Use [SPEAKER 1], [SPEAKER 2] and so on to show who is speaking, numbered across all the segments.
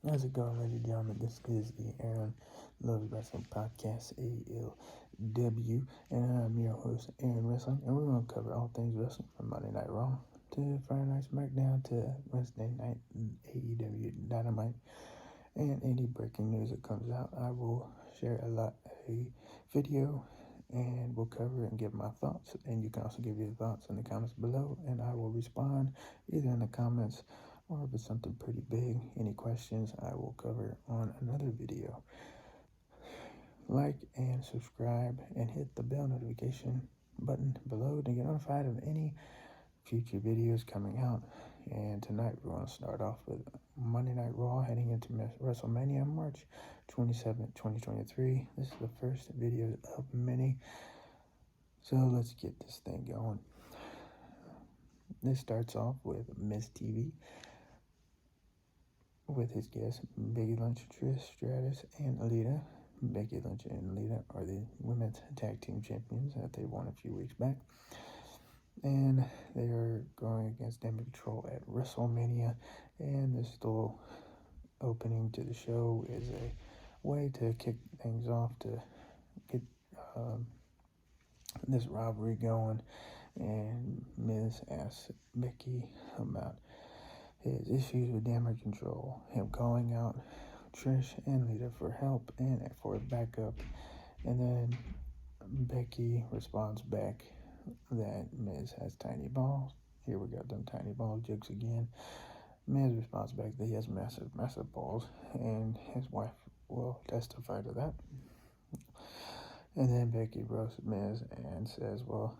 [SPEAKER 1] How's it going, ladies and gentlemen? This is the Aaron Loves Wrestling Podcast, ALW, and I'm your host, Aaron Wrestling, and we're going to cover all things wrestling from Monday Night Raw to Friday Night SmackDown to Wednesday Night AEW Dynamite, and any breaking news that comes out. I will share a video, and we'll cover it and give my thoughts, and you can also give your thoughts in the comments below, and I will respond either in the comments or if it's something pretty big, any questions I will cover on another video. Like and subscribe and hit the bell notification button below to get notified of any future videos coming out. And tonight we're going to start off with Monday Night Raw heading into WrestleMania March 27, 2023. This is the first video of many, so let's get this thing going. This starts off with Miss TV with his guests Becky Lynch, Trish Stratus, and Alita. Becky Lynch and Alita are the women's tag team champions that they won a few weeks back, and they are going against Damage Control at WrestleMania. And this little opening to the show is a way to kick things off to get this rivalry going. And Miz asks Becky about his issues with Damage Control, him calling out Trish and Lita for help and for backup, and then Becky responds back that Miz has tiny balls. Here we got them tiny ball jokes again. Miz responds back that he has massive balls, and his wife will testify to that. And then Becky roasts Miz and says, well,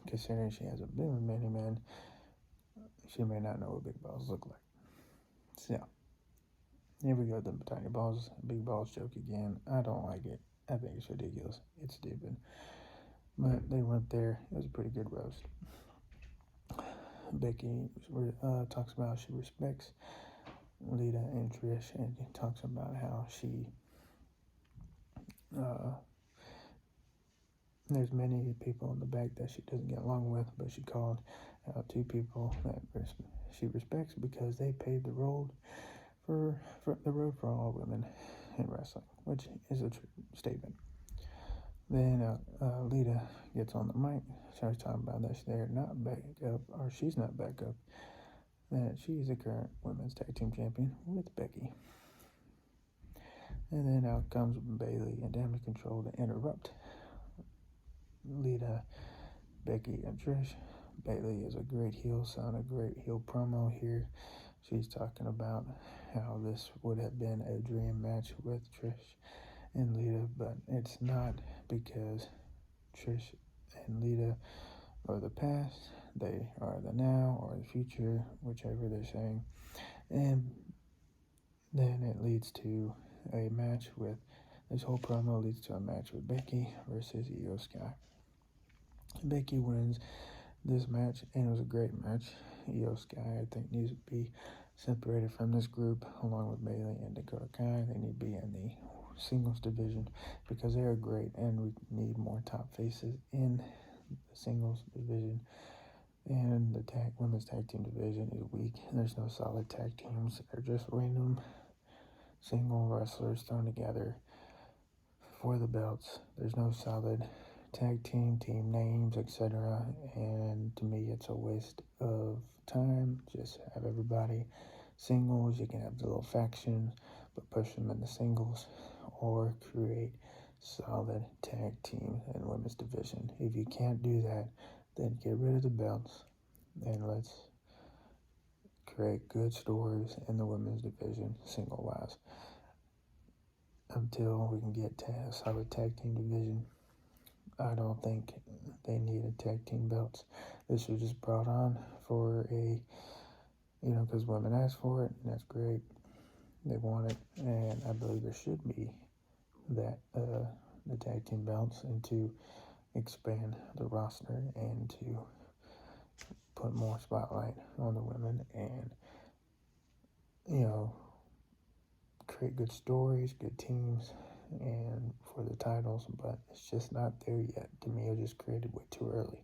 [SPEAKER 1] considering she has a big many men, she may not know what big balls look like. So, here we go, the tiny balls, big balls joke again. I don't like it. I think it's ridiculous. It's stupid. But they went there. It was a pretty good roast. Becky talks about how she respects Lita and Trish, and talks about how she there's many people in the back that she doesn't get along with, but she called out two people that she respects because they paved the road for all women in wrestling, which is a true statement. Then Lita gets on the mic, starts talking about that they're not back up, or she's not back up, that she's the current women's tag team champion with Becky. And then out comes Bayley and Damage Control to interrupt Lita, Becky, and Trish. Bayley is a great heel son, a great heel promo here. She's talking about how this would have been a dream match with Trish and Lita, but it's not, because Trish and Lita are the past, they are the now or the future, whichever they're saying. And then it leads to a match with, this whole promo leads to a match with Becky versus Io Sky. Becky wins this match, and it was a great match. Io Sky, I think, needs to be separated from this group along with Bayley and Dakota Kai. They need to be in the singles division because they are great, and we need more top faces in the singles division. And the women's tag team division is weak. There's no solid tag teams. They're just random single wrestlers thrown together for the belts. There's no solid tag team names, etc. And to me, it's a waste of time. Just have everybody singles. You can have the little factions, but push them in the singles, or create solid tag team in women's division. If you can't do that, then get rid of the belts and let's create good stories in the women's division single wise until we can get to a solid tag team division. I don't think they needed tag team belts. This was just brought on for because women asked for it, and that's great. They want it, and I believe there should be that, the tag team belts, and to expand the roster and to put more spotlight on the women and, create good stories, good teams, and for the titles, but it's just not there yet. To me, it was just created way too early.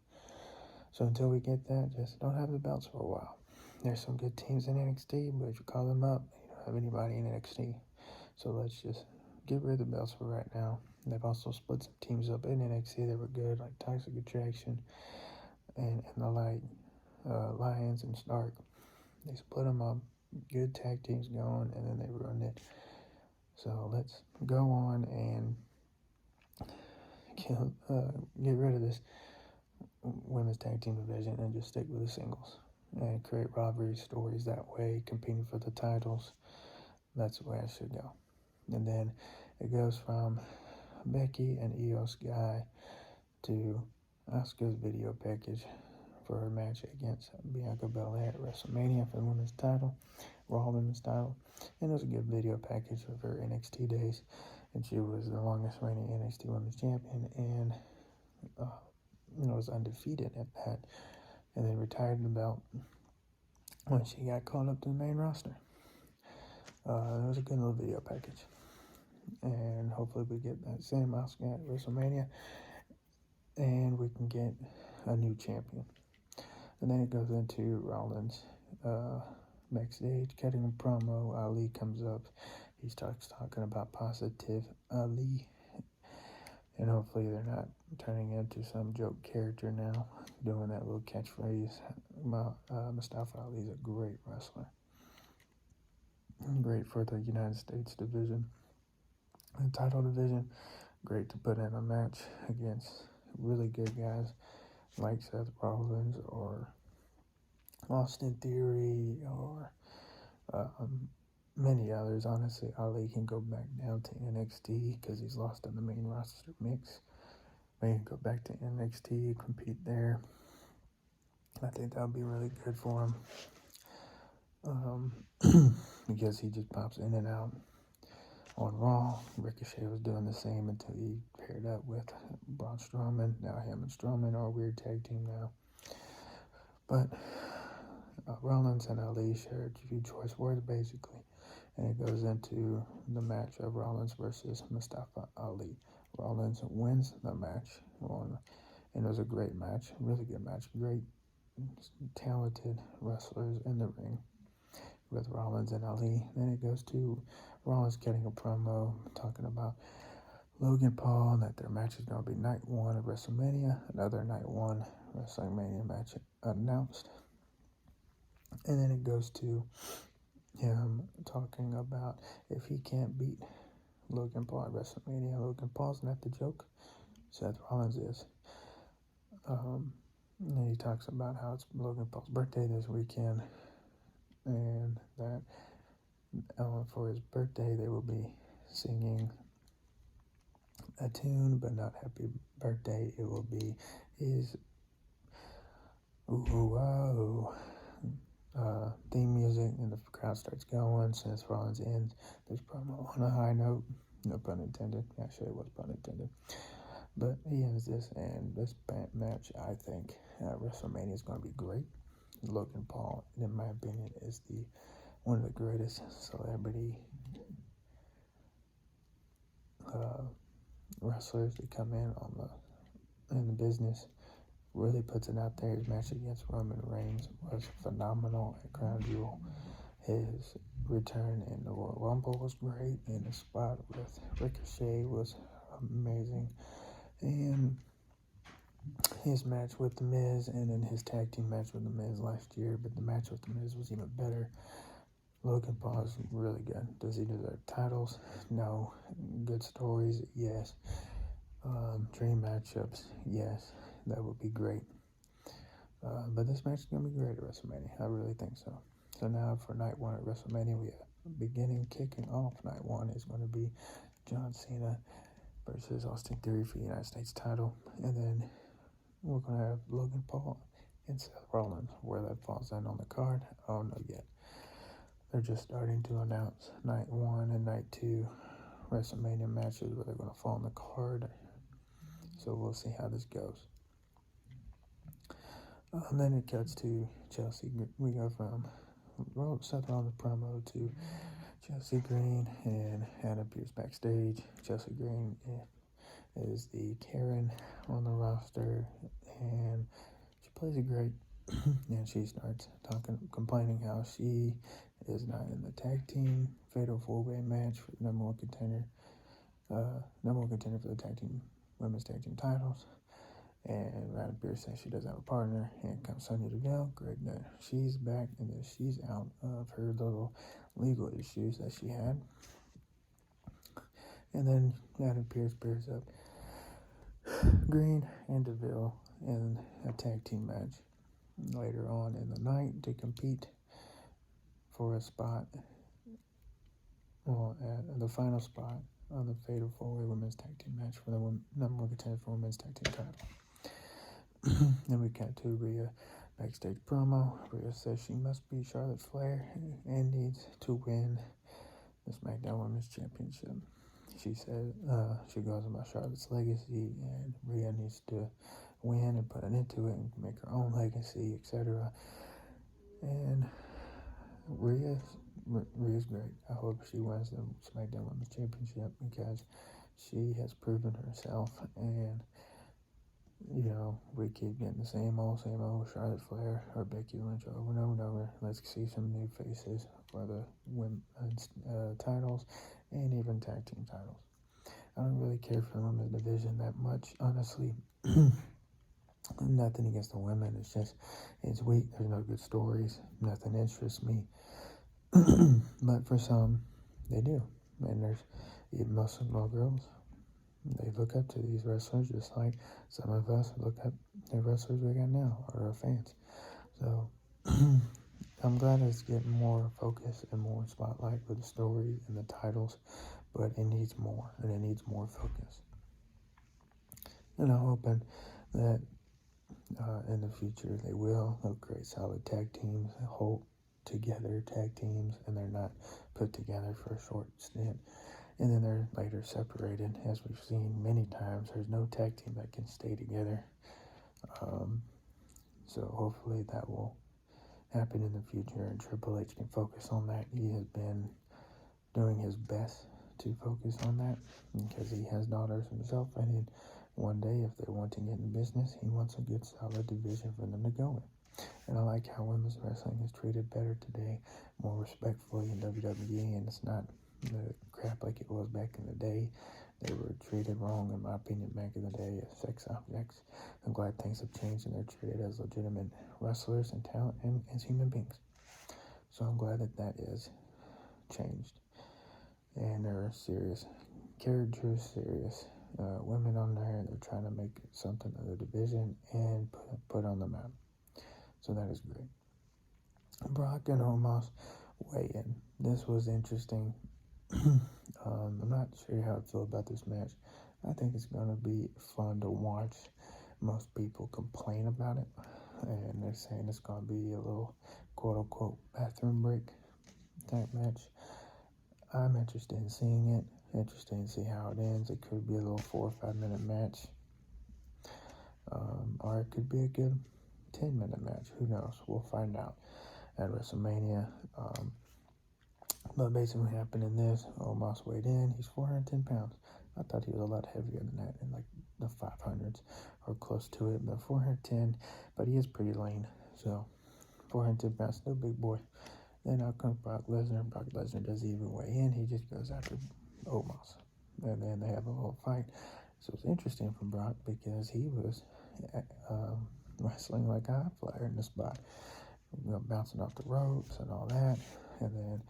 [SPEAKER 1] So until we get that, just don't have the belts for a while. There's some good teams in NXT, but if you call them up, have anybody in NXT. So let's just get rid of the belts for right now. They've also split some teams up in NXT that were good, like Toxic Attraction and the Lions and Stark. They split them up, good tag teams going, and then they ruined it. So let's go on and get rid of this women's tag team division and just stick with the singles and create rivalry stories that way, competing for the titles. That's the way it should go. And then it goes from Becky and Io Sky to Asuka's video package for her match against Bianca Belair at WrestleMania for the women's title, Raw women's title. And it was a good video package of her NXT days. And she was the longest reigning NXT women's champion and was undefeated at that. And then retired the belt when she got called up to the main roster. It was a good little video package. And hopefully we get that same Asuka at WrestleMania. And we can get a new champion. And then it goes into Rollins backstage, cutting a promo. Ali comes up. He starts talking about positive Ali. And hopefully they're not turning into some joke character now, doing that little catchphrase. Mustafa Ali is a great wrestler. Great for the United States division. The title division, great to put in a match against really good guys like Seth Rollins or Austin Theory or many others. Honestly, Ali can go back down to NXT because he's lost in the main roster mix. But he can go back to NXT, compete there. I think that would be really good for him because he just pops in and out. On Raw, Ricochet was doing the same until he paired up with Braun Strowman. Now him and Strowman are a weird tag team now. But Rollins and Ali share a few choice words, basically. And it goes into the match of Rollins versus Mustafa Ali. Rollins wins the match. And it was a great match, really good match. Great, talented wrestlers in the ring with Rollins and Ali. Then it goes to Rollins getting a promo talking about Logan Paul, that their match is going to be night 1 of WrestleMania, another night 1 WrestleMania match announced. And then it goes to him talking about if he can't beat Logan Paul at WrestleMania, Logan Paul's not the joke, Seth Rollins is. And then he talks about how it's Logan Paul's birthday this weekend, and that for his birthday they will be singing a tune, but not happy birthday. It will be his theme music, and the crowd starts going. Seth Rollins ends this promo on a high note. No pun intended. Actually, it was pun intended. But he ends this, and this match, I think, at WrestleMania is going to be great. Logan Paul, in my opinion, is one of the greatest celebrity wrestlers to come in the business. Really puts it out there. His match against Roman Reigns was phenomenal at Crown Jewel. His return in the Royal Rumble was great, and his spot with Ricochet was amazing. And his match with The Miz, and then his tag team match with The Miz last year, but the match with The Miz was even better. Logan Paul is really good. Does he deserve titles? No. Good stories? Yes. Dream matchups? Yes. That would be great. But this match is going to be great at WrestleMania. I really think so. So now for night 1 at WrestleMania, we have kicking off night 1 is going to be John Cena versus Austin Theory for the United States title. And then we're going to have Logan Paul and Seth Rollins. Where that falls in on the card, I don't know yet. They're just starting to announce night 1 and night 2 WrestleMania matches where they're going to fall on the card. So we'll see how this goes. And then it cuts to Chelsea. We go from Seth Rollins promo to Chelsea Green and Hannah Pierce backstage. Chelsea Green is the Karen on the roster, and she plays it great. And she starts complaining how she is not in the tag team fatal 4-way match for the number one contender for the women's tag team titles. And Ryan Pierce says she doesn't have a partner. And comes Sonya Deville. Great that she's back and that she's out of her little legal issues that she had. And then Adam Pierce pairs up Green and Deville in a tag team match later on in the night to compete for a spot, at the final spot on the Fatal 4-Way Women's Tag Team match for the number one contender for Women's Tag Team title. Then we got to Rhea backstage promo. Rhea says she must be Charlotte Flair and needs to win the SmackDown Women's Championship. She said she goes about Charlotte's legacy, and Rhea needs to win and put it into it and make her own legacy, etc. And Rhea's great. I hope she wins the SmackDown Women's Championship because she has proven herself, and we keep getting the same old Charlotte Flair or Becky Lynch over and over and over. Let's see some new faces for the women's titles and even tag team titles. I don't really care for the women's division that much, honestly. Nothing against the women. It's weak. There's no good stories. Nothing interests me. But for some, they do. And there's even most girls. They look up to these wrestlers just like some of us look up to wrestlers we got now, or our fans. So I'm glad it's getting more focus and more spotlight with the story and the titles, but it needs more, and it needs more focus. And I'm hoping that in the future they'll create solid tag teams, hold together tag teams, and they're not put together for a short stint. And then they're later separated, as we've seen many times. There's no tag team that can stay together. So hopefully that will happen in the future, and Triple H can focus on that. He has been doing his best to focus on that because he has daughters himself, and one day, if they want to get in business, he wants a good, solid division for them to go in. And I like how women's wrestling is treated better today, more respectfully in WWE, and it's not the crap like it was back in the day. They were treated wrong, in my opinion, back in the day as sex objects. I'm glad things have changed and they're treated as legitimate wrestlers and talent and as human beings. So I'm glad that is changed. And there are serious characters, serious women on there. They're trying to make something of the division and put on the map. So that is great. Brock and Omos weigh in. This was interesting. I'm not sure how I feel about this match. I think it's going to be fun to watch. Most people complain about it, and they're saying it's going to be a little quote-unquote bathroom break type match. I'm interested in seeing it, interested in see how it ends. It could be a little 4 or 5 minute match, or it could be a good 10-minute match. Who knows? We'll find out at WrestleMania. But basically what happened in this, Omos weighed in. He's 410 pounds. I thought he was a lot heavier than that, in like the 500s or close to it, but 410, but he is pretty lean. So 410 pounds, no big boy. Then out comes Brock Lesnar. Brock Lesnar doesn't even weigh in. He just goes after Omos. And then they have a little fight. So it's interesting from Brock because he was wrestling like a high flyer in the spot. Bouncing off the ropes and all that. And then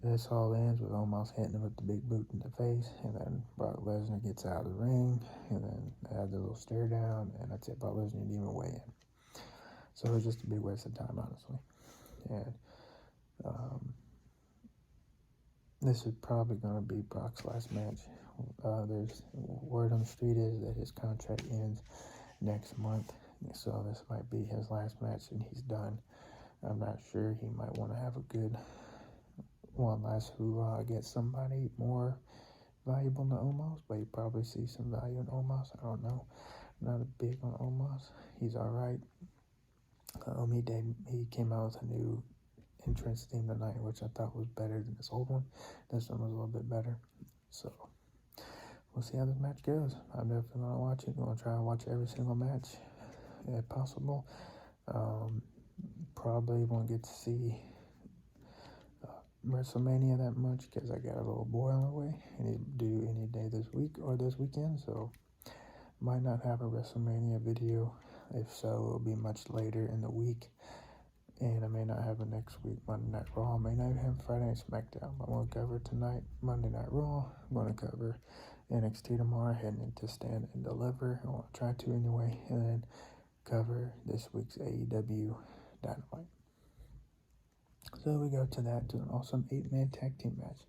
[SPEAKER 1] this all ends with Omos hitting him with the big boot in the face. And then Brock Lesnar gets out of the ring. And then they have the little stare down. And that's it. Brock Lesnar didn't even weigh in. So it was just a big waste of time, honestly. And this is probably going to be Brock's last match. There's word on the street is that his contract ends next month, so this might be his last match and he's done. I'm not sure. He might want to have a good one last hoorah against somebody more valuable than Omos, but he probably sees some value in Omos. I don't know. I'm not a big on Omos. He's all right. He came out with a new entrance theme tonight, which I thought was better than this old one. This one was a little bit better. So we'll see how this match goes. I'm definitely going to watch it. I'm going to try and watch every single match if possible. Probably won't get to see WrestleMania that much because I got a little boy on the way, and he's due any day this week or this weekend, so might not have a WrestleMania video. If so, it'll be much later in the week, and I may not have it next week. Monday Night Raw, I may not have Friday Night SmackDown. I'm going to cover tonight Monday Night Raw. I'm going to cover NXT tomorrow, heading into Stand and Deliver. I want to try to anyway, and then cover this week's AEW Dynamite. So we go to that, to an awesome 8-man tag team match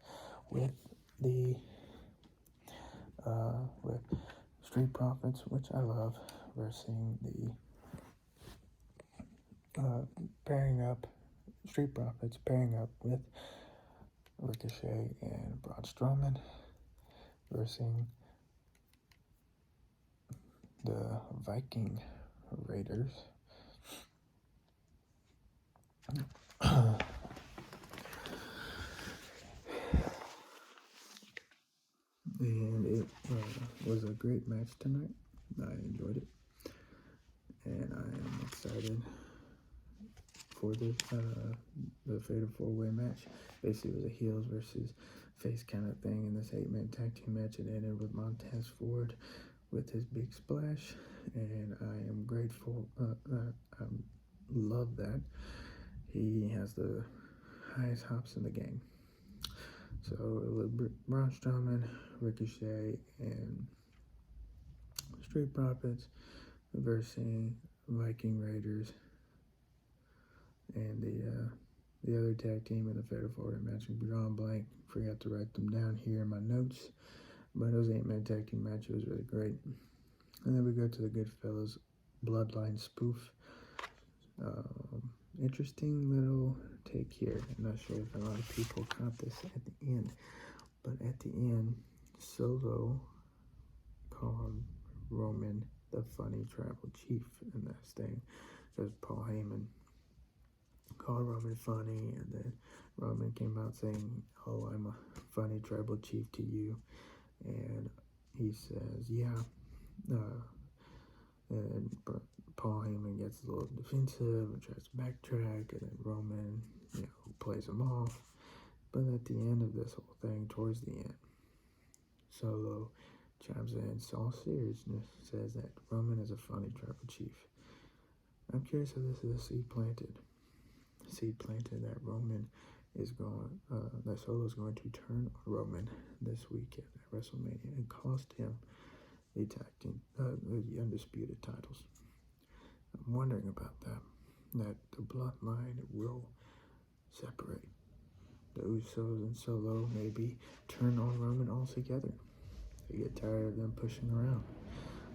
[SPEAKER 1] with the with Street Profits, which I love, versus the pairing up Street Profits pairing up with Ricochet and Braun Strowman versus the Viking Raiders. And it was a great match tonight. I enjoyed it, and I am excited for this the Fatal 4-Way match. Basically, it was a heels versus face kind of thing in this 8-man tag team match. It ended with Montez Ford with his big splash, and I am grateful. I love that. He has the highest hops in the game. So it was Braun Strowman, Ricochet, and Street Profits versus Viking Raiders, and the other tag team in the Fatal 4-Way match. Drawing blank, forgot to write them down here in my notes, but it was an 8-man tag team match. It was really great. And then we go to the Goodfellas Bloodline spoof. Interesting little take here. I'm not sure if a lot of people caught this at the end, but at the end, Solo called Roman the funny tribal chief in this thing. Because Paul Heyman called Roman funny, and then Roman came out saying, "Oh, I'm a funny tribal chief to you," and he says, "Yeah," and Paul Heyman gets a little defensive and tries to backtrack, and then Roman, plays him off. But at the end of this whole thing, towards the end, Solo chimes in, all seriousness, says that Roman is a funny tribal chief. I'm curious if this is a seed planted that Roman is going, that Solo is going to turn on Roman this weekend at WrestleMania and cost him the undisputed titles. I'm wondering about that the bloodline will separate. The Usos and Solo maybe turn on Roman altogether. They get tired of them pushing around.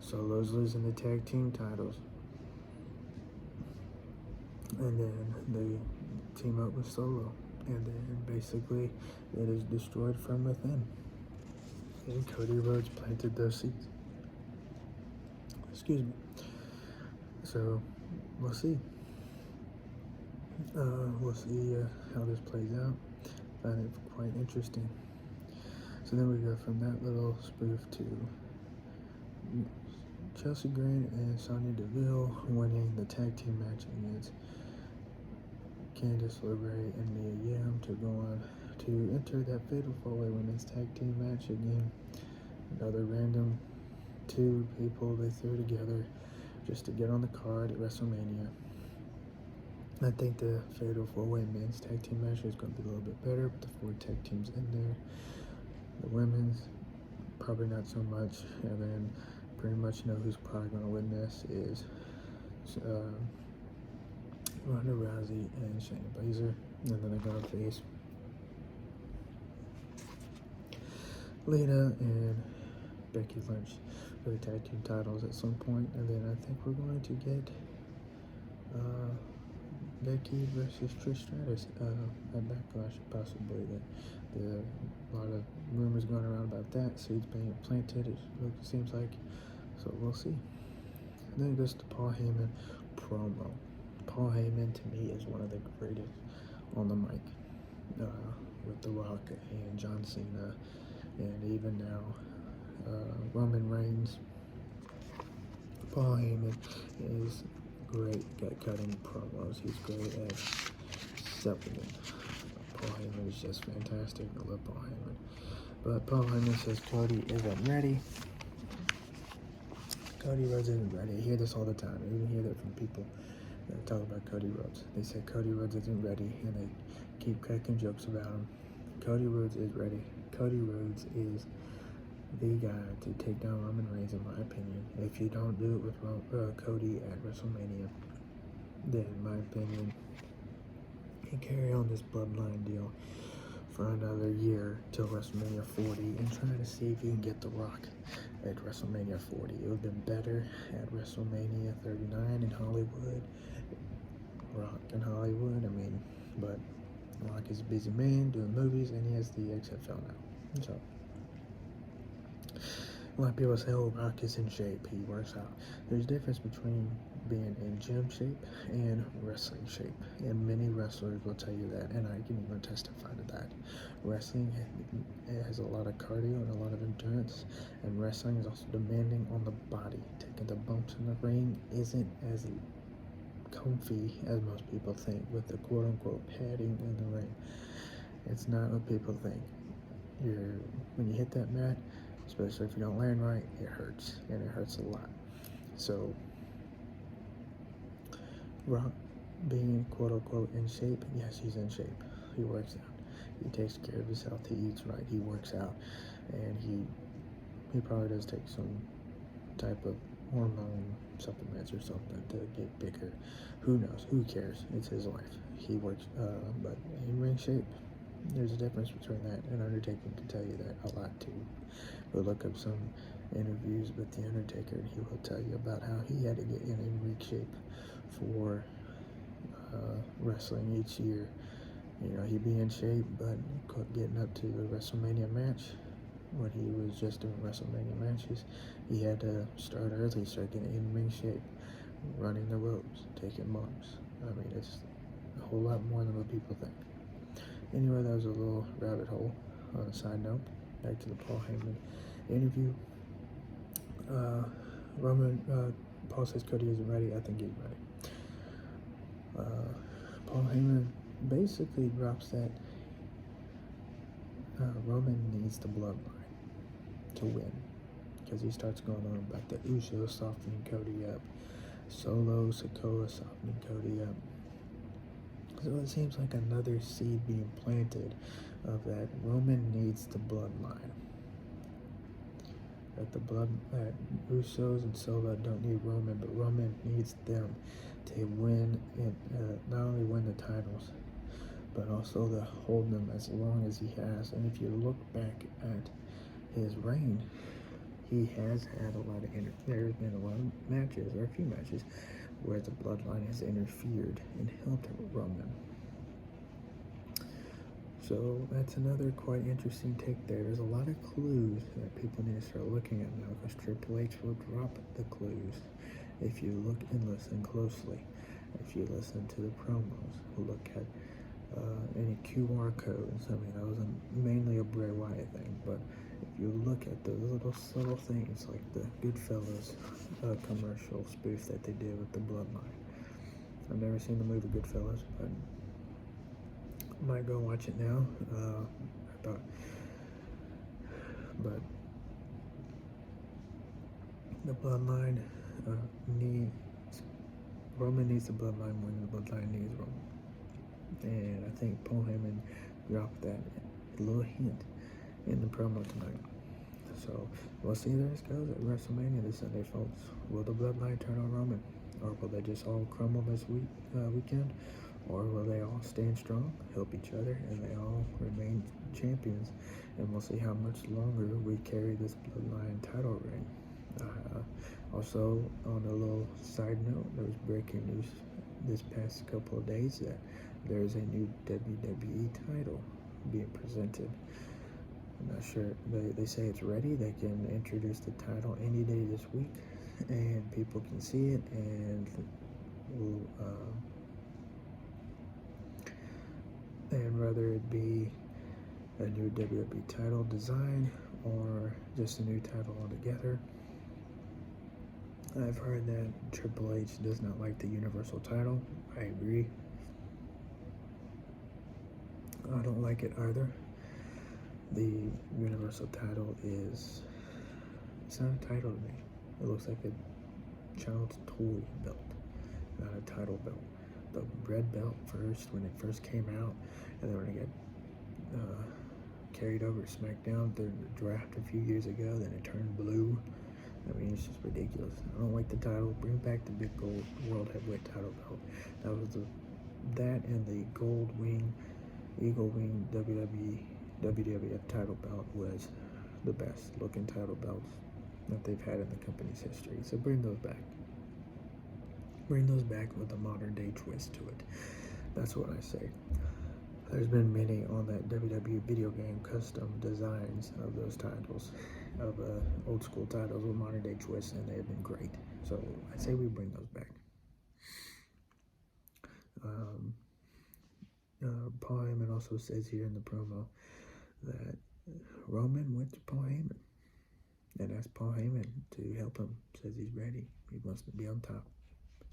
[SPEAKER 1] Solo's losing the tag team titles, and then they team up with Solo, and then basically it is destroyed from within. And Cody Rhodes planted those seeds. Excuse me. So we'll see. We'll see how this plays out. Find it quite interesting. So then we go from that little spoof to Chelsea Green and Sonya Deville winning the tag team match against Candice LeRae and Mia Yim to go on to enter that Fatal 4-Way women's tag team match again. Another random two people they threw together just to get on the card at WrestleMania. I think the Fatal 4-Way men's tag team match is going to be a little bit better with the 4 tag teams in there. The women's, probably not so much. And then pretty much know who's probably going to win this is Ronda Rousey and Shayna Baszler. And then they're going to face Lita and Becky Lynch for the tag team titles at some point. And then I think we're going to get Becky versus Trish Stratus at Backlash, possibly. A lot of rumors going around about that. Seeds being planted, it seems like. So we'll see. And then it goes to Paul Heyman promo. Paul Heyman, to me, is one of the greatest on the mic, with The Rock and John Cena, and even now Roman Reigns. Paul Heyman is great at cutting promos. He's great at selling. Paul Heyman is just fantastic. I love Paul Heyman. But Paul Heyman says Cody isn't ready. Cody Rhodes isn't ready. I hear this all the time. I even hear that from people that talk about Cody Rhodes. They say Cody Rhodes isn't ready, and they keep cracking jokes about him. Cody Rhodes is ready. Cody Rhodes is the guy to take down Roman Reigns, in my opinion. If you don't do it with Cody at WrestleMania, then in my opinion, you carry on this bloodline deal for another year till WrestleMania 40 and try to see if you can get The Rock at WrestleMania 40. It would have been better at WrestleMania 39 in Hollywood. Rock in Hollywood, but Rock is a busy man doing movies, and he has the XFL now. So a lot of people say, oh, Rock is in shape, he works out. There's a difference between being in gym shape and wrestling shape, and many wrestlers will tell you that, and I can even testify to that. Wrestling has a lot of cardio and a lot of endurance, and wrestling is also demanding on the body. Taking the bumps in the ring isn't as comfy as most people think with the quote-unquote padding in the ring. It's not what people think. When you hit that mat, especially if you don't land right, it hurts, and it hurts a lot. So Rock being quote-unquote in shape, yes, he's in shape. He works out. He takes care of his health. He eats right. He works out, and he probably does take some type of hormone supplements or something to get bigger. Who knows? Who cares? It's his life. He works, but in ring shape, there's a difference between that, and Undertaker can tell you that a lot too. Go look up some interviews with the Undertaker, and he will tell you about how he had to get in ring shape for wrestling each year. He'd be in shape, but getting up to the WrestleMania match, when he was just doing WrestleMania matches, he had to start early, start getting in ring shape, running the ropes, taking bumps. It's a whole lot more than what people think. Anyway, that was a little rabbit hole. On a side note, back to the Paul Heyman interview. Paul says Cody isn't ready. I think he's ready. Paul Heyman basically drops that Roman needs the bloodline to win, because he starts going on about the Usos softening Cody up, Solo Sikoa softening Cody up. So it seems like another seed being planted of that Roman needs the bloodline. That Usos and Solo don't need Roman, but Roman needs them to win, and not only win the titles, but also to hold them as long as he has. And if you look back at his reign, he has had there's been a lot of matches, or a few matches, where the bloodline has interfered and helped Roman. So that's another quite interesting take there. There's a lot of clues that people need to start looking at now, because Triple H will drop the clues if you look and listen closely. If you listen to the promos, look at any QR codes. That was mainly a Bray Wyatt thing, but if you look at the little subtle things like the Goodfellas commercial spoof that they did with the bloodline. I've never seen the movie Goodfellas, but I might go watch it now. But the bloodline Roman needs the bloodline more than the bloodline needs Roman. And I think Paul Heyman dropped that little hint in the promo tonight. So we'll see how this goes at WrestleMania this Sunday, folks. Will the bloodline turn on Roman? Or will they just all crumble this weekend? Or will they all stand strong, help each other, and they all remain champions? And we'll see how much longer we carry this bloodline title reign. Also, on a little side note, there was breaking news this past couple of days that there is a new WWE title being presented. I'm not sure. They say it's ready. They can introduce the title any day this week, and people can see it, and whether it be a new WWE title design or just a new title altogether. I've heard that Triple H does not like the Universal title. I agree. I don't like it either. The Universal title it's not a title to me. It looks like a child's toy belt, not a title belt. The red belt first, when it first came out, and then when it got carried over to SmackDown through the draft a few years ago, then it turned blue. I mean, it's just ridiculous. I don't like the title. Bring back the big gold World Heavyweight title belt. That was that and the gold wing, eagle wing WWF title belt was the best looking title belts that they've had in the company's history. So bring those back. Bring those back with a modern day twist to it. That's what I say. There's been many on that WWE video game custom designs of those titles, of old school titles with modern day twists, and they have been great. So I say we bring those back. Paul Heyman also says here in the promo that Roman went to Paul Heyman and asked Paul Heyman to help him. Says he's ready. He wants to be on top.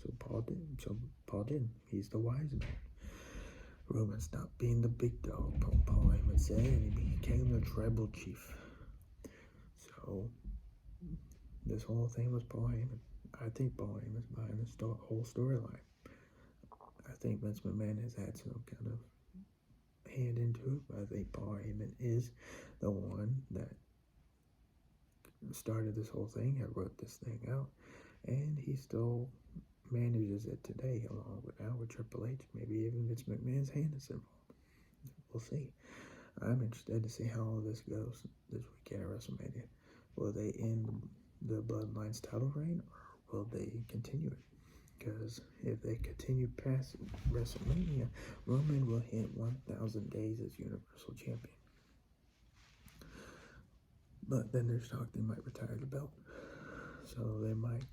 [SPEAKER 1] So Paul did. He's the wise man. Roman stopped being the big dog, Paul Heyman said, and he became the tribal chief. So this whole thing was Paul Heyman. I think Paul Heyman's behind this whole storyline. I think Vince McMahon has had some kind of hand into it, but I think Paul Heyman is the one that started this whole thing, and wrote this thing out, and he still manages it today, along with Triple H. Maybe even Vince McMahon's hand is involved. We'll see. I'm interested to see how all this goes this weekend at WrestleMania. Will they end the Bloodline's title reign, or will they continue it? Because if they continue past WrestleMania, Roman will hit 1,000 days as Universal Champion. But then there's talk they might retire the belt. So they might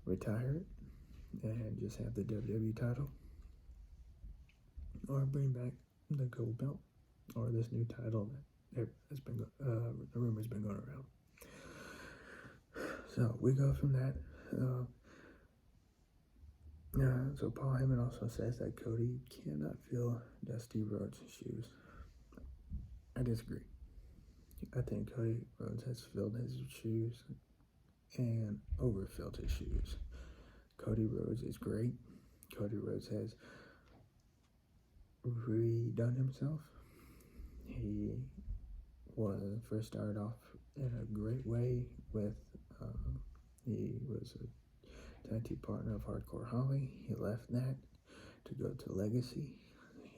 [SPEAKER 1] retire it and just have the WWE title, or bring back the gold belt, or this new title that has been the rumor's been going around. So we go from that. So Paul Heyman also says that Cody cannot fill Dusty Rhodes' shoes. I disagree. I think Cody Rhodes has filled his shoes and overfilled his shoes. Cody Rhodes is great. Cody Rhodes has redone himself. He first started off in a great way with, he was a tag team partner of Hardcore Holly. He left that to go to Legacy.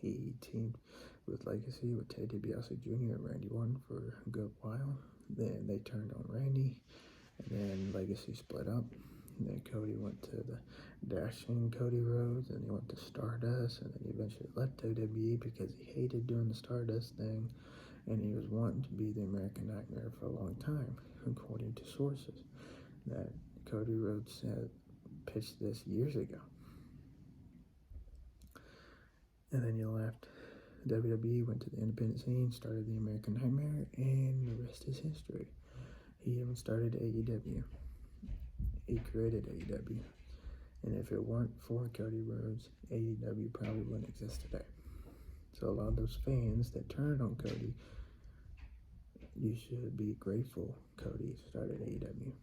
[SPEAKER 1] He teamed with Legacy with Ted DiBiase Jr. and Randy Orton for a good while. Then they turned on Randy, and then Legacy split up. And then Cody went to the Dashing Cody Rhodes, and he went to Stardust, and then he eventually left WWE because he hated doing the Stardust thing, and he was wanting to be the American Nightmare for a long time, according to sources. That Cody Rhodes had pitched this years ago. And then he left WWE, went to the independent scene, started the American Nightmare, and the rest is history. He even started AEW. He created AEW. And if it weren't for Cody Rhodes, AEW probably wouldn't exist today. So a lot of those fans that turned on Cody, you should be grateful Cody started AEW.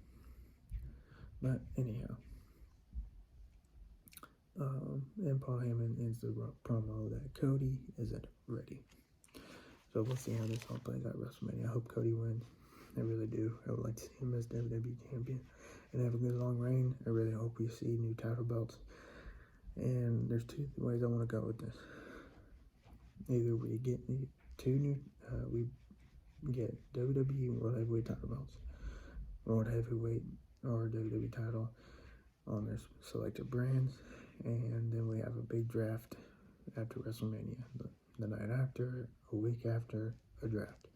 [SPEAKER 1] But anyhow, and Paul Heyman ends the promo that Cody isn't ready. So we'll see how this all plays out at WrestleMania. I hope Cody wins. I really do. I would like to see him as WWE champion and have a good long reign. I really hope we see new title belts. And there's two ways I want to go with this. Either we get we get WWE World Heavyweight title belts, World Heavyweight or WWE title on their selected brands, and then we have a big draft after WrestleMania, the night after, a week after a draft.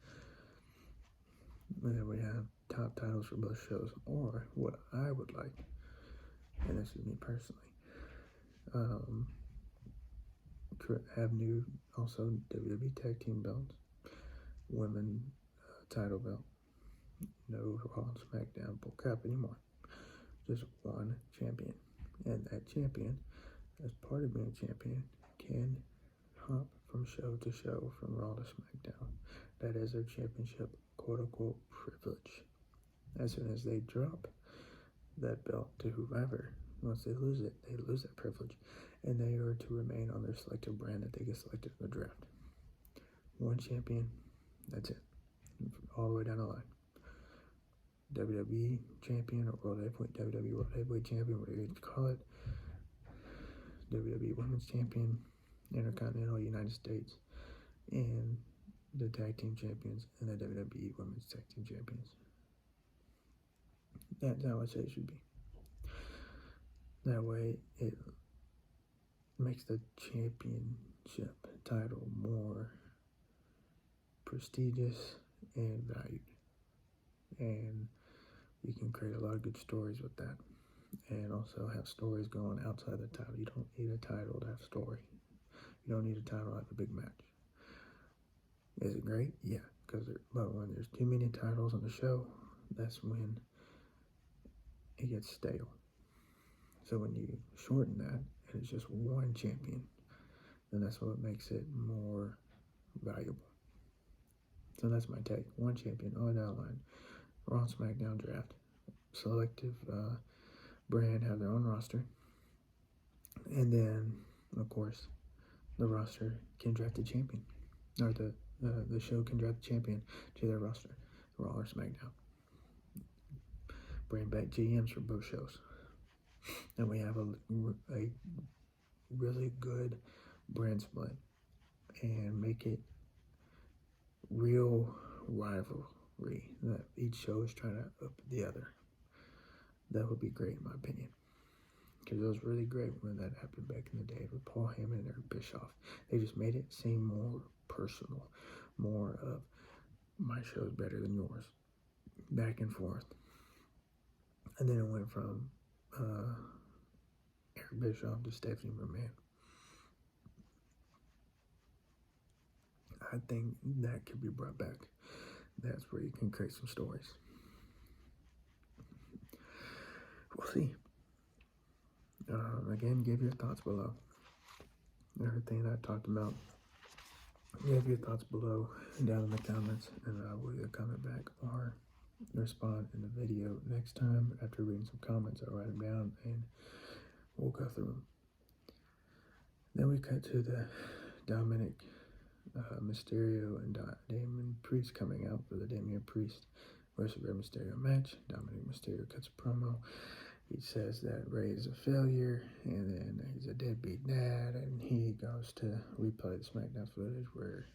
[SPEAKER 1] And then we have top titles for both shows. Or what I would like, and this is me personally, have new also WWE tag team belts, women title belt, no Raw and SmackDown Bull Cup anymore, just one champion, and that champion, as part of being a champion, can hop from show to show, from Raw to SmackDown. That is their championship, quote-unquote, privilege. As soon as they drop that belt to whoever, once they lose it, they lose that privilege, and they are to remain on their selected brand that they get selected in the draft. One champion, that's it, all the way down the line. WWE champion or WWE World Heavyweight Champion, whatever you call it. WWE Women's Champion, Intercontinental United States, and the Tag Team Champions and the WWE Women's Tag Team Champions. That's how I say it should be. That way, it makes the championship title more prestigious and valued. And you can create a lot of good stories with that. And also have stories going outside the title. You don't need a title to have a story. You don't need a title to have a big match. Is it great? Yeah. But when there's too many titles on the show, that's when it gets stale. So when you shorten that, and it's just one champion, then that's what makes it more valuable. So that's my take. One champion on that line. Raw and SmackDown draft. Selective brand have their own roster. And then, of course, the roster can draft a champion. Or the show can draft a champion to their roster. Raw or SmackDown. Bring back GMs for both shows. And we have a really good brand split. And make it real rivalry that each show is trying to up the other. That would be great in my opinion, because it was really great when that happened back in the day with Paul Heyman and Eric Bischoff. They just made it seem more personal, more of my show is better than yours, back and forth. And then it went from Eric Bischoff to Stephanie McMahon. I think that could be brought back. That's where you can create some stories. We'll see. Again, give your thoughts below. Everything that I talked about, give your thoughts below down in the comments, and I will either comment back or respond in the video next time. After reading some comments, I'll write them down and we'll go through them. Then we cut to the Dominic Mysterio and Damian Priest coming out for the Damian Priest versus Rey Mysterio match. Dominic Mysterio cuts a promo. He says that Rey is a failure, and then he's a deadbeat dad, and he goes to replay the SmackDown footage where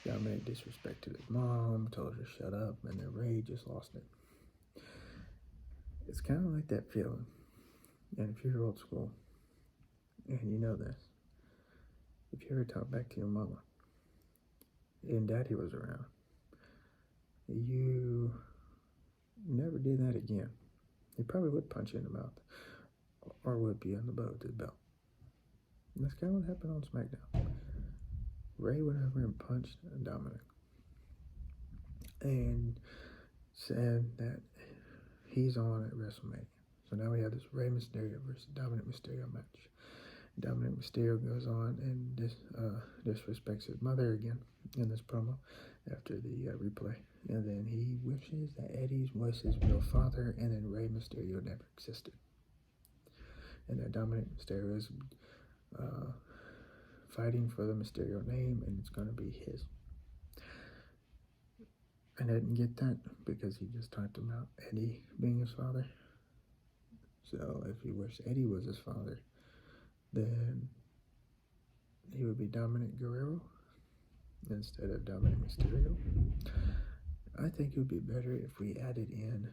[SPEAKER 1] Dominic disrespected his mom, told her to shut up, and then Rey just lost it. It's kind of like that feeling. And if you're old school, and you know this, if you ever talk back to your mama, and daddy was around, you never did that again. He probably would punch you in the mouth or whip you in the butt with his belt. And that's kind of what happened on SmackDown. Rey went over and punched Dominic and said that he's on at WrestleMania. So now we have this Rey Mysterio versus Dominic Mysterio match. Dominic Mysterio goes on and disrespects his mother again in this promo after the replay. And then he wishes that Eddie was his real father, and then Rey Mysterio never existed. And that Dominic Mysterio is fighting for the Mysterio name, and it's going to be his. And I didn't get that because he just talked about Eddie being his father. So if he wished Eddie was his father, then he would be Dominic Guerrero instead of Dominic Mysterio. I think it would be better if we added in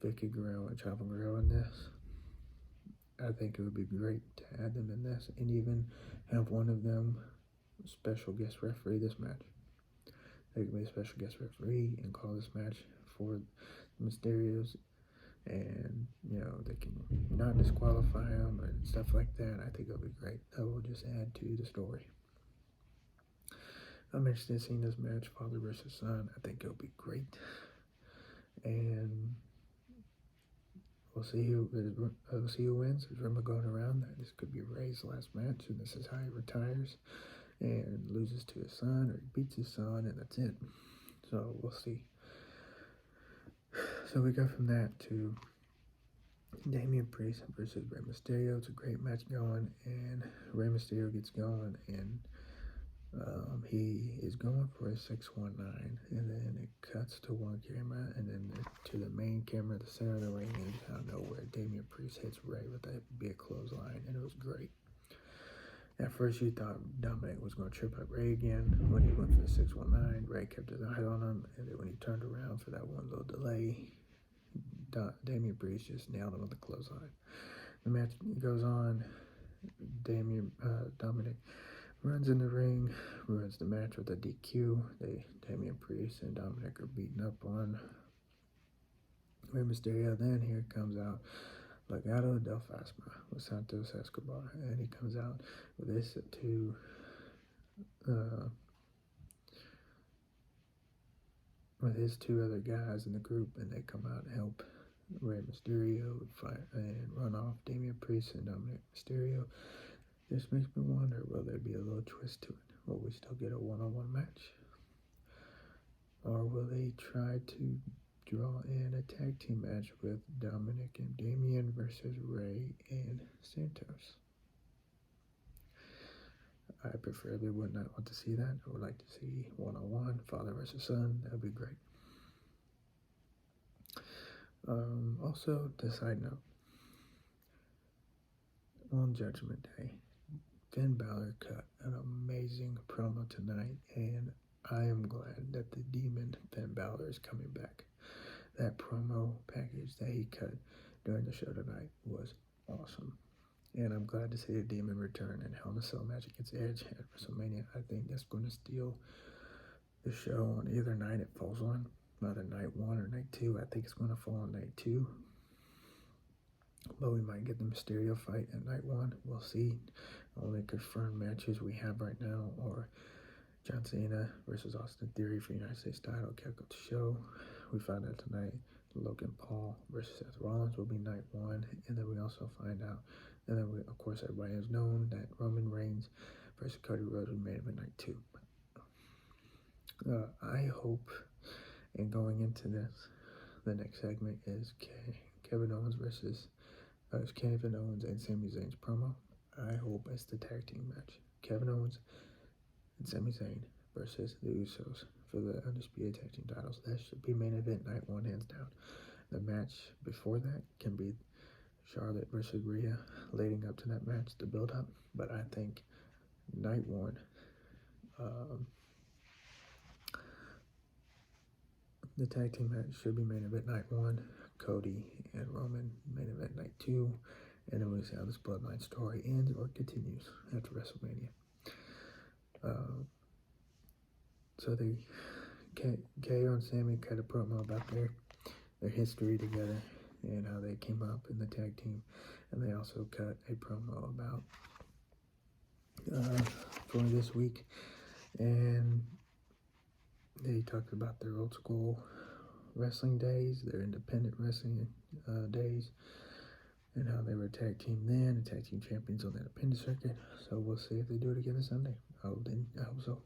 [SPEAKER 1] Vicky Guerrero and Chavo Guerrero in this. I think it would be great to add them in this and even have one of them special guest referee this match. They can be a special guest referee and call this match for the Mysterios, and they can not disqualify them or stuff like that. I think it'll be great. That will just add to the story. I'm interested in seeing this match, father versus son. I think it'll be great, and we'll see who wins. There's rumor going around that this could be Rey's last match, and this is how he retires. and loses to his son, or he beats his son, and that's it. So we'll see. So we go from that to Damian Priest versus Rey Mysterio. It's a great match going, and Rey Mysterio gets going, and he is going for a 619, and then it cuts to one camera, and then to the main camera, the center of the ring, and out of nowhere, Damian Priest hits Rey with that big clothesline, and it was great. At first, you thought Dominic was going to trip up Rey again. When he went for the 619, Rey kept his eye on him, and then when he turned around for that one little delay, Damian Priest just nailed him with the clothesline. The match goes on. Dominic runs in the ring, ruins the match with a DQ. Damian Priest and Dominic are beating up on Rey Mysterio. Then here comes out Legado del Fantasma with Santos Escobar, and he comes out with his two other guys in the group, and they come out and help Rey Mysterio fight and run off Damian Priest and Dominic Mysterio. This makes me wonder, will there be a little twist to it? Will we still get a one-on-one match? Or will they try to draw in a tag team match with Dominic and Damian versus Rey and Santos? I preferably would not want to see that. I would like to see one-on-one, father versus son. That would be great. Also, the side note, on Judgment Day, Finn Balor cut an amazing promo tonight, and I am glad that the Demon Finn Balor is coming back. That promo package that he cut during the show tonight was awesome, and I'm glad to see the Demon return in Hell in a Cell match against Edge at WrestleMania. I think that's going to steal the show on either night it falls on, either night 1 or night 2. I think it's going to fall on night 2. But we might get the Mysterio fight at night 1. We'll see. Only confirmed matches we have right now are John Cena versus Austin Theory for United States title, Kyoto show. We find out tonight Logan Paul versus Seth Rollins will be night 1. And then we also find out, and then of course everybody has known that Roman Reigns versus Cody Rhodes will be made event night 2. I hope, and going into this, the next segment is Kevin Owens and Sami Zayn's promo. I hope it's the tag team match. Kevin Owens and Sami Zayn versus the Usos for the Undisputed Tag Team titles. That should be main event night 1, hands down. The match before that can be Charlotte versus Rhea, leading up to that match, the build up. But I think night 1, the tag team match should be main event night 1, Cody and Roman main event night 2, and then we'll see how this bloodline story ends or continues after WrestleMania. So they KO and Sammy cut a promo about their history together and how they came up in the tag team, and they also cut a promo about for this week, and they talked about their old school wrestling days, their independent wrestling days, and how they were tag team then and tag team champions on the independent circuit. So we'll see if they do it again this Sunday. I hope so.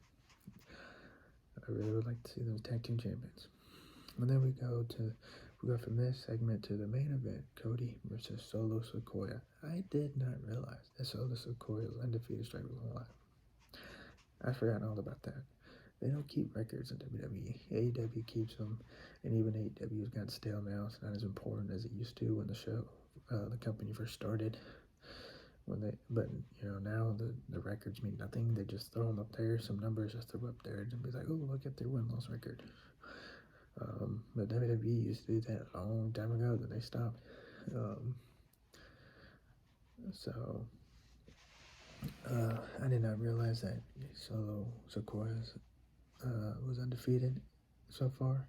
[SPEAKER 1] I really would like to see those tag team champions. And then we go from this segment to the main event, Cody versus Solo Sikoa. I did not realize that Solo Sikoa was undefeated straight with one. I forgot all about that. They don't keep records in WWE. AEW keeps them, and even AEW has gotten stale now. It's not as important as it used to when the company first started. But now the records mean nothing. They just throw them up there. Some numbers just throw up there and be like, oh, look at their win-loss record. But WWE used to do that a long time ago. Then they stopped. I did not realize that Solo Sikoa was undefeated so far,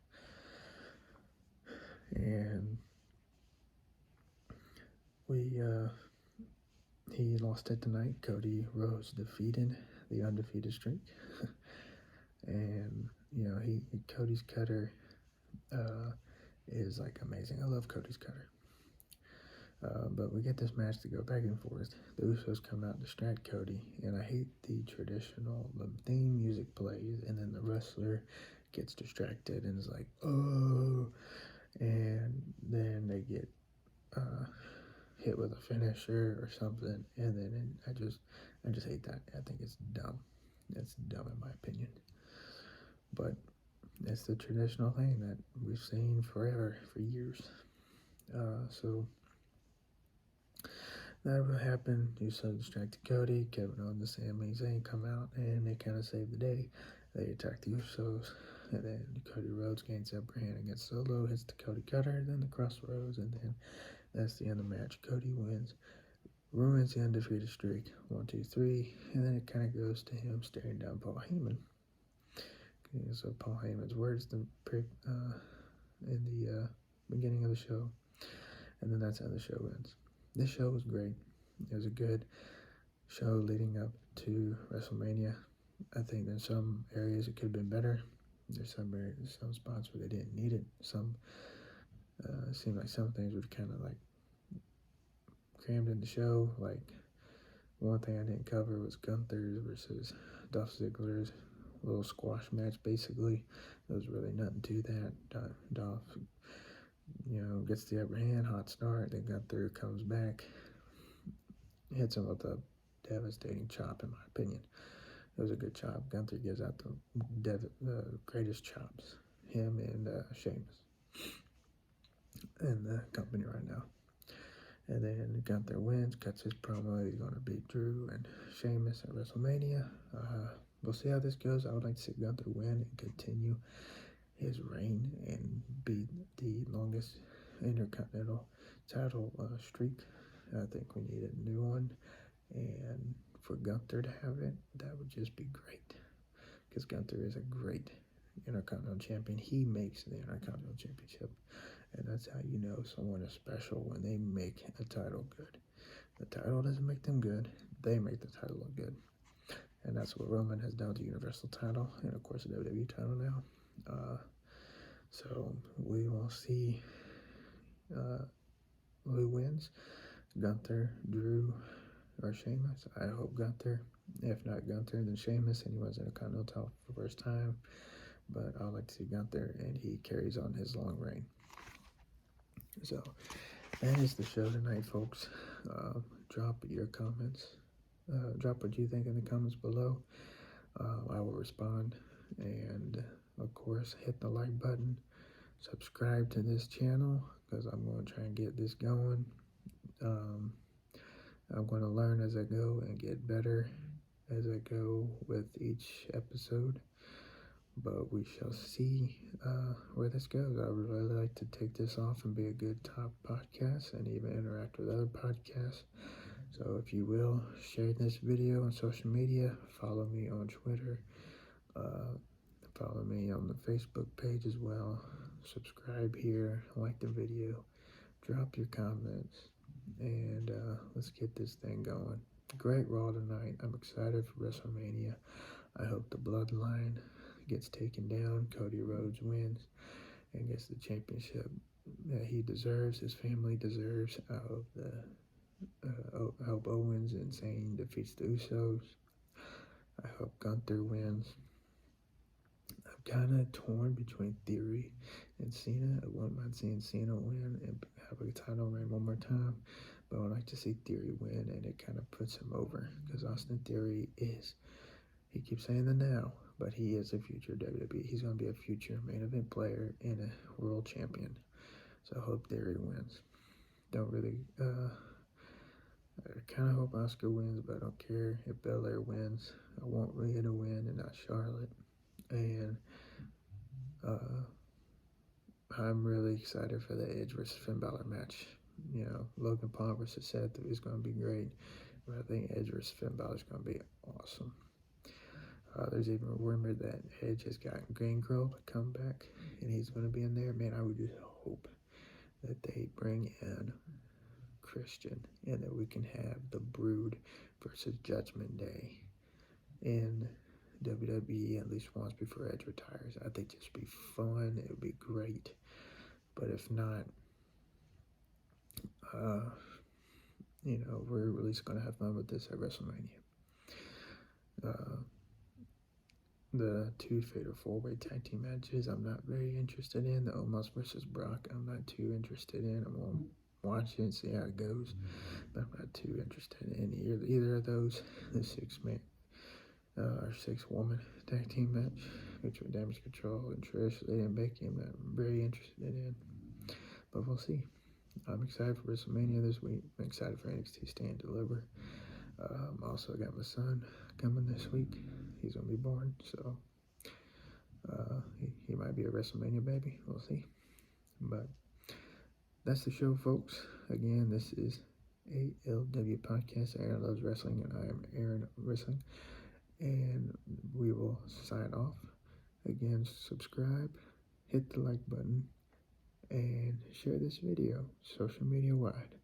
[SPEAKER 1] and he lost it tonight. Cody Rhodes defeated the undefeated streak, and Cody's cutter is like amazing. I love Cody's cutter. But we get this match to go back and forth. The Usos come out, distract Cody, and I hate the traditional, the theme music plays, and then the wrestler gets distracted and is like, oh, and then they get hit with a finisher or something, and then I just hate that. I think it's dumb. It's dumb in my opinion. But it's the traditional thing that we've seen forever, for years. So that would happen. Usos distracted Cody. Kevin Owens and Sami Zayn come out, and they kind of save the day. They attack the Usos, and then Cody Rhodes gains the upper hand against Solo, hits the Cody Cutter, then the Crossroads, and then that's the end of the match. Cody wins, ruins the undefeated streak. 1, 2, 3, and then it kind of goes to him staring down Paul Heyman. Okay, so Paul Heyman's words in the beginning of the show, and then that's how the show ends. This show was great. It was a good show leading up to WrestleMania. I think in some areas it could have been better. There's some spots where they didn't need it. Some seemed like some things were kind of like crammed in the show. Like one thing I didn't cover was Gunther's versus Dolph Ziggler's little squash match. Basically, there was really nothing to that. Dolph, gets the upper hand, hot start. Then Gunther comes back, hits him with a devastating chop. In my opinion, it was a good chop. Gunther gives out the greatest chops. Him and Sheamus in the company right now. And then Gunther wins, cuts his promo. He's going to beat Drew and Sheamus at WrestleMania. We'll see how this goes. I would like to see Gunther win and continue his reign and be the longest Intercontinental title streak. I think we need a new one. And for Gunther to have it, that would just be great. Because Gunther is a great Intercontinental champion. He makes the Intercontinental Championship. And that's how you know someone is special, when they make a title good. The title doesn't make them good. They make the title look good. And that's what Roman has done with the Universal title, and of course the WWE title now. So we will see who wins, Gunther, Drew, or Sheamus. I hope Gunther. If not Gunther, then Sheamus, and he wins the Continental title for the first time. But I'd like to see Gunther, and he carries on his long reign. So that is the show tonight, folks. Drop your comments. Drop what you think in the comments below. I will respond. And of course, hit the like button. Subscribe to this channel, because I'm going to try and get this going. I'm going to learn as I go and get better as I go with each episode. But we shall see where this goes. I would really like to take this off and be a good top podcast and even interact with other podcasts. So if you will, share this video on social media. Follow me on Twitter. Follow me on the Facebook page as well. Subscribe here. Like the video. Drop your comments. And let's get this thing going. Great Raw tonight. I'm excited for WrestleMania. I hope the Bloodline gets taken down. Cody Rhodes wins and gets the championship that he deserves, his family deserves. I hope Owens and Zayn defeats the Usos. I hope Gunther wins. I'm kind of torn between Theory and Cena. I wouldn't mind seeing Cena win and have a title reign one more time, but I would like to see Theory win, and it kind of puts him over, because Austin Theory he keeps saying the now, but he is a future WWE. He's going to be a future main event player and a world champion. So I hope Theory wins. Don't really, I kind of hope Oscar wins, but I don't care if Belair wins. I want Rhea to win and not Charlotte. And I'm really excited for the Edge versus Finn Balor match. Logan Paul versus Seth is going to be great, but I think Edge versus Finn Balor is going to be awesome. There's even a rumor that Edge has got Gangrel to come back, and he's going to be in there. Man, I would just hope that they bring in Christian, and that we can have the Brood versus Judgment Day in WWE at least once before Edge retires. I think it'd just be fun. It would be great. But if not, You know, we're at least going to have fun with this at WrestleMania. The two Fatal 4-Way Tag Team matches I'm not very interested in. The Omos versus Brock I'm not too interested in. I'm going to watch it and see how it goes. But I'm not too interested in either of those. The six-woman tag team match between Damage Control and Trish, Lady and Becky, I'm not very interested in. But we'll see. I'm excited for WrestleMania this week. I'm excited for NXT Stand Deliver. Also, I got my son coming this week. He's going to be born, so he might be a WrestleMania baby. We'll see. But that's the show, folks. Again, this is ALW Podcast, Aaron Loves Wrestling, and I am Aaron Wrestling. And we will sign off. Again, subscribe, hit the like button, and share this video social media wide.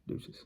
[SPEAKER 1] Deuces.